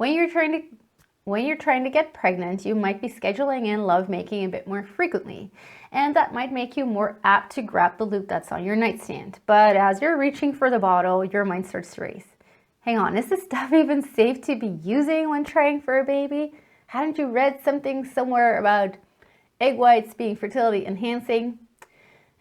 When you're trying to get pregnant, you might be scheduling in lovemaking a bit more frequently, and that might make you more apt to grab the lube that's on your nightstand. But as you're reaching for the bottle, your mind starts to race. Hang on, is this stuff even safe to be using when trying for a baby? Hadn't you read something somewhere about egg whites being fertility enhancing?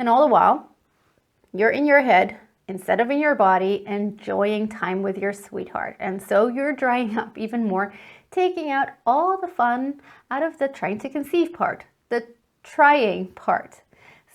And all the while, you're in your head instead of in your body, enjoying time with your sweetheart. And so you're drying up even more, taking out all the fun out of the trying to conceive part, the trying part.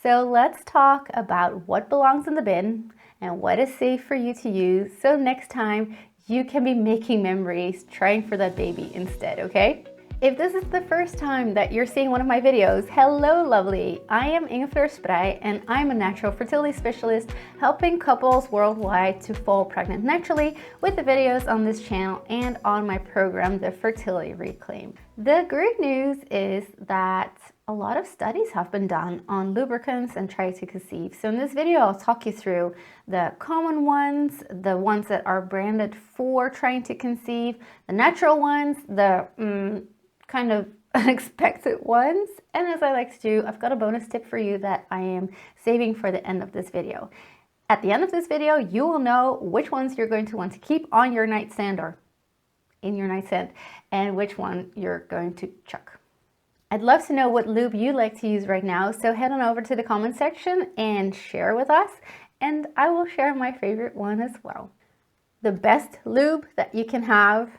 So let's talk about what belongs in the bin and what is safe for you to use, so next time you can be making memories trying for that baby instead, okay? If this is the first time that you're seeing one of my videos, hello lovely! I am Inge Sprey and I'm a natural fertility specialist helping couples worldwide to fall pregnant naturally with the videos on this channel and on my program, the Fertility Reclaim. The great news is that a lot of studies have been done on lubricants and try to conceive. So in this video, I'll talk you through the common ones, the ones that are branded for trying to conceive, the natural ones, the kind of unexpected ones. And as I like to do, I've got a bonus tip for you that I am saving for the end of this video. At the end of this video, you will know which ones you're going to want to keep on your nightstand or in your nightstand and which one you're going to chuck. I'd love to know what lube you like to use right now, so head on over to the comment section and share with us, and I will share my favorite one as well. The best lube that you can have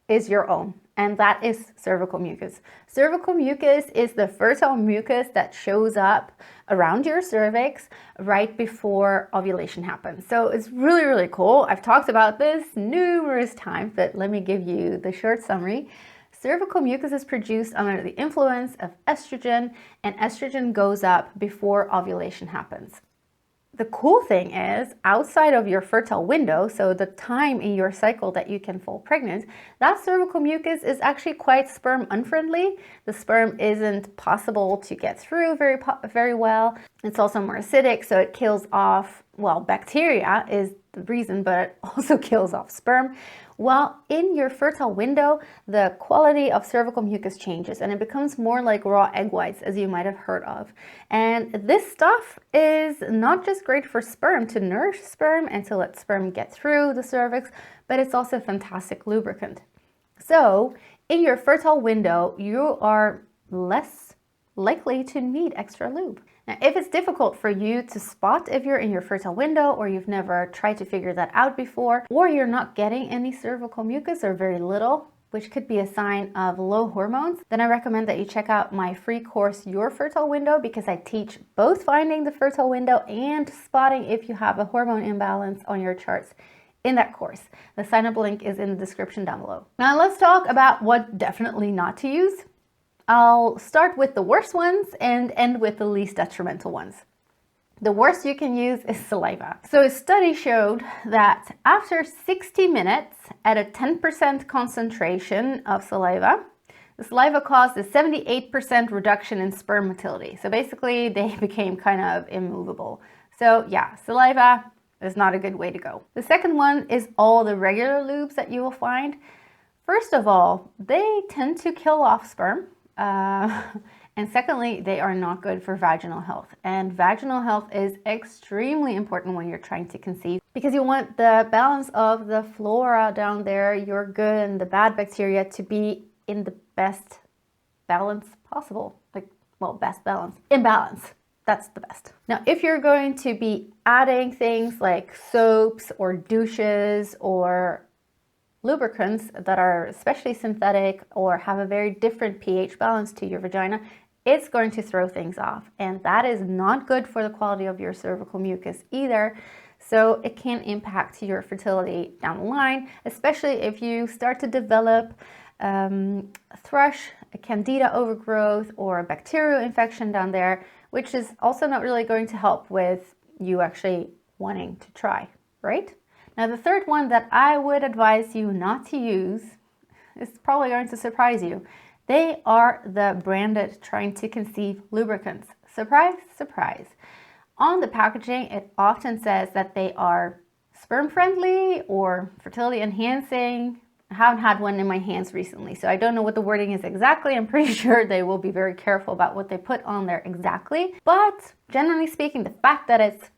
is your own, and that is cervical mucus. Cervical mucus is the fertile mucus that shows up around your cervix right before ovulation happens. So it's really, really cool. I've talked about this numerous times, but let me give you the short summary. Cervical mucus is produced under the influence of estrogen, and estrogen goes up before ovulation happens. The cool thing is, outside of your fertile window, so the time in your cycle that you can fall pregnant, that cervical mucus is actually quite sperm unfriendly. The sperm isn't possible to get through very well. It's also more acidic, so it kills off, well, bacteria is the reason, but it also kills off sperm. Well, in your fertile window, the quality of cervical mucus changes and it becomes more like raw egg whites, as you might have heard of. And this stuff is not just great for sperm, to nourish sperm and to let sperm get through the cervix, but it's also a fantastic lubricant. So in your fertile window, you are less likely to need extra lube. Now, if it's difficult for you to spot if you're in your fertile window, or you've never tried to figure that out before, or you're not getting any cervical mucus or very little, which could be a sign of low hormones, then I recommend that you check out my free course, Your Fertile Window, because I teach both finding the fertile window and spotting if you have a hormone imbalance on your charts in that course. The sign-up link is in the description down below. Now let's talk about what definitely not to use. I'll start with the worst ones and end with the least detrimental ones. The worst you can use is saliva. So a study showed that after 60 minutes at a 10% concentration of saliva, the saliva caused a 78% reduction in sperm motility. So basically they became kind of immovable. So yeah, saliva is not a good way to go. The second one is all the regular lubes that you will find. First of all, they tend to kill off sperm. And secondly, they are not good for vaginal health. And vaginal health is extremely important when you're trying to conceive, because you want the balance of the flora down there, your good and the bad bacteria, to be in the best balance possible. Like, well, best balance. In balance. That's the best. Now, if you're going to be adding things like soaps or douches or lubricants that are especially synthetic or have a very different pH balance to your vagina, it's going to throw things off, and that is not good for the quality of your cervical mucus either. So it can impact your fertility down the line, especially if you start to develop thrush, a candida overgrowth, or a bacterial infection down there, which is also not really going to help with you actually wanting to try, right? Now, the third one that I would advise you not to use is probably going to surprise you. They are the branded trying to conceive lubricants. Surprise, surprise. On the packaging, it often says that they are sperm friendly or fertility enhancing. haven't had one in my hands recently, so I don't know what the wording is exactly. I'm pretty sure they will be very careful about what they put on there exactly. But generally speaking, the fact that it's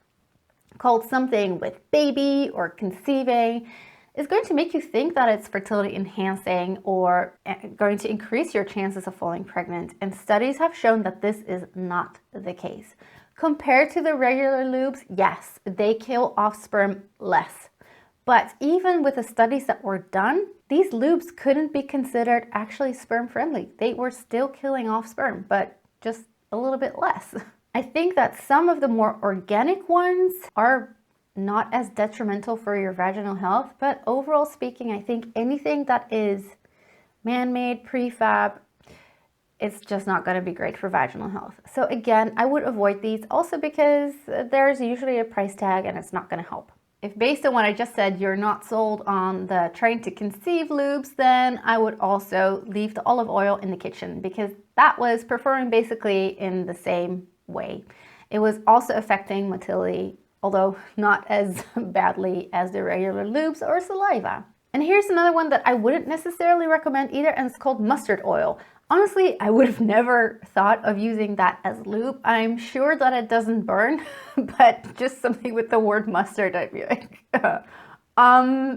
called something with baby or conceiving is going to make you think that it's fertility enhancing or going to increase your chances of falling pregnant. And studies have shown that this is not the case. Compared to the regular lubes, yes, they kill off sperm less. But even with the studies that were done, these lubes couldn't be considered actually sperm friendly. They were still killing off sperm, but just a little bit less. I think that some of the more organic ones are not as detrimental for your vaginal health, but overall speaking, I think anything that is man-made, prefab, it's just not going to be great for vaginal health. So again, I would avoid these also because there's usually a price tag and it's not going to help. If based on what I just said, you're not sold on the trying to conceive lubes, then I would also leave the olive oil in the kitchen because that was performing basically in the same way. It was also affecting motility, although not as badly as the regular lubes or saliva. And here's another one that I wouldn't necessarily recommend either, and it's called mustard oil. Honestly, I would have never thought of using that as lube. I'm sure that it doesn't burn, but just something with the word mustard, I'd be like,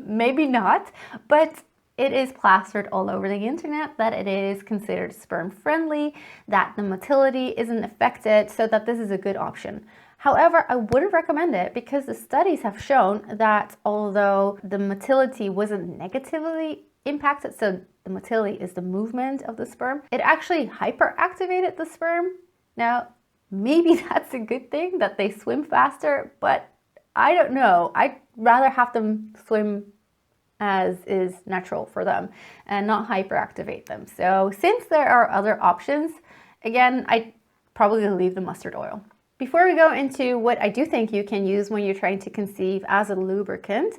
maybe not. But it is plastered all over the internet that it is considered sperm friendly, that the motility isn't affected, so that this is a good option. However, I wouldn't recommend it because the studies have shown that although the motility wasn't negatively impacted, so the motility is the movement of the sperm, it actually hyperactivated the sperm. Now, maybe that's a good thing that they swim faster, but I don't know. I'd rather have them swim as is natural for them and not hyperactivate them. So since there are other options, again, I'd probably leave the mustard oil. Before we go into what I do think you can use when you're trying to conceive as a lubricant,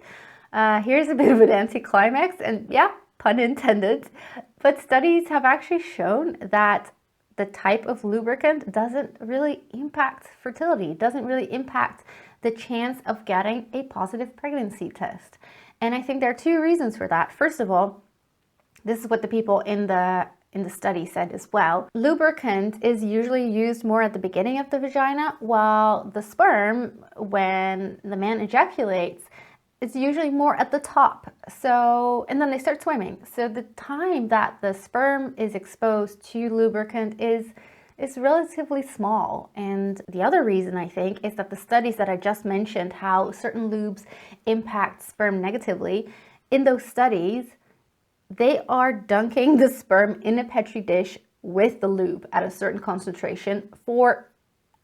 here's a bit of an anticlimax, and yeah, pun intended, but studies have actually shown that the type of lubricant doesn't really impact fertility, doesn't really impact the chance of getting a positive pregnancy test. And I think there are two reasons for that. First of all, this is what the people in the study said as well. Lubricant is usually used more at the beginning of the vagina, while the sperm, when the man ejaculates, is usually more at the top. So, and then they start swimming. So the time that the sperm is exposed to lubricant is relatively small. And the other reason I think is that the studies that I just mentioned, how certain lubes impact sperm negatively, in those studies, they are dunking the sperm in a petri dish with the lube at a certain concentration for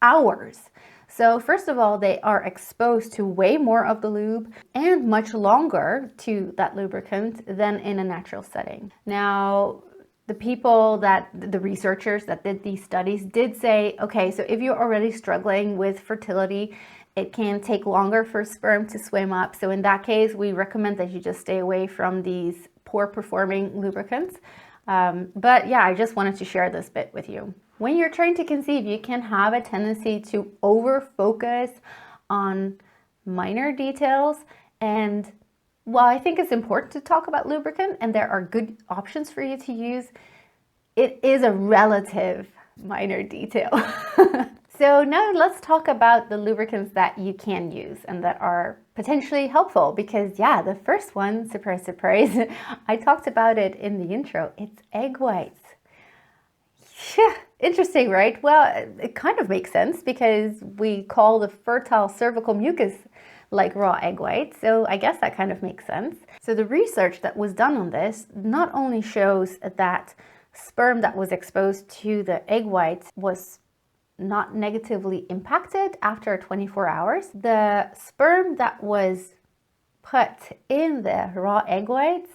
hours. So first of all, they are exposed to way more of the lube and much longer to that lubricant than in a natural setting. Now, the researchers that did these studies did say, okay, so if you're already struggling with fertility, it can take longer for sperm to swim up. So in that case, we recommend that you just stay away from these poor performing lubricants. But yeah, I just wanted to share this bit with you. When you're trying to conceive, you can have a tendency to over-focus on minor details. And while I think it's important to talk about lubricant and there are good options for you to use, it is a relative minor detail. So now let's talk about the lubricants that you can use and that are potentially helpful, because yeah, the first one, surprise, surprise, I talked about it in the intro, it's egg whites. Yeah, interesting, right? Well, it kind of makes sense because we call the fertile cervical mucus like raw egg whites, so I guess that kind of makes sense. So the research that was done on this not only shows that sperm that was exposed to the egg whites was not negatively impacted after 24 hours. The sperm that was put in the raw egg whites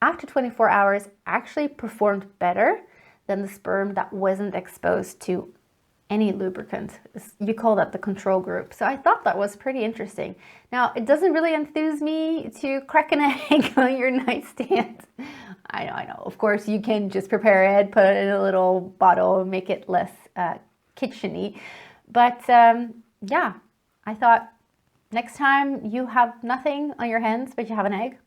after 24 hours actually performed better than the sperm that wasn't exposed to any lubricant. You call that the control group. So I thought that was pretty interesting. Now, it doesn't really enthuse me to crack an egg on your nightstand. I know. Of course, you can just prepare it, put it in a little bottle, and make it less kitcheny. But yeah, I thought next time you have nothing on your hands but you have an egg,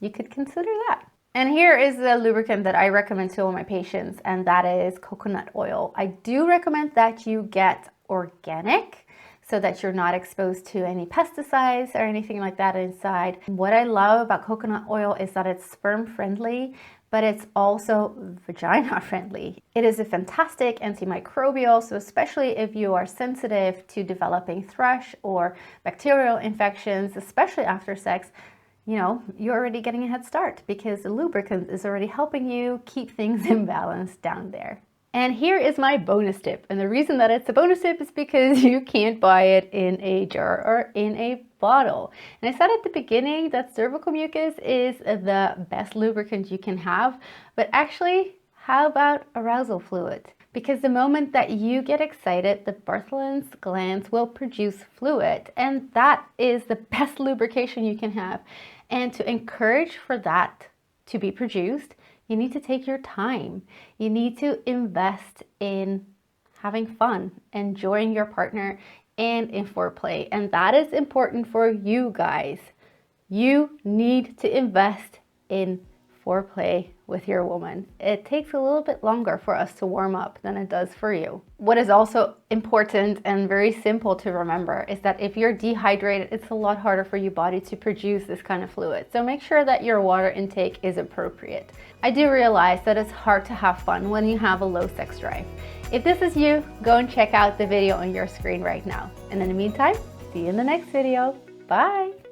you could consider that. And here is the lubricant that I recommend to all my patients, and that is coconut oil. I do recommend that you get organic so that you're not exposed to any pesticides or anything like that inside. What I love about coconut oil is that it's sperm friendly, but it's also vagina friendly. It is a fantastic antimicrobial, so especially if you are sensitive to developing thrush or bacterial infections, especially after sex, you know, you're already getting a head start because the lubricant is already helping you keep things in balance down there. And here is my bonus tip. And the reason that it's a bonus tip is because you can't buy it in a jar or in a bottle. And I said at the beginning that cervical mucus is the best lubricant you can have, but actually, how about arousal fluid? Because the moment that you get excited, the Bartholin's glands will produce fluid, and that is the best lubrication you can have. And to encourage for that to be produced, you need to take your time. You need to invest in having fun, enjoying your partner, and in foreplay. And that is important for you guys. You need to invest in foreplay with your woman. It takes a little bit longer for us to warm up than it does for you. What is also important and very simple to remember is that if you're dehydrated, it's a lot harder for your body to produce this kind of fluid. So make sure that your water intake is appropriate. I do realize that it's hard to have fun when you have a low sex drive. If this is you, go and check out the video on your screen right now. And in the meantime, see you in the next video. Bye.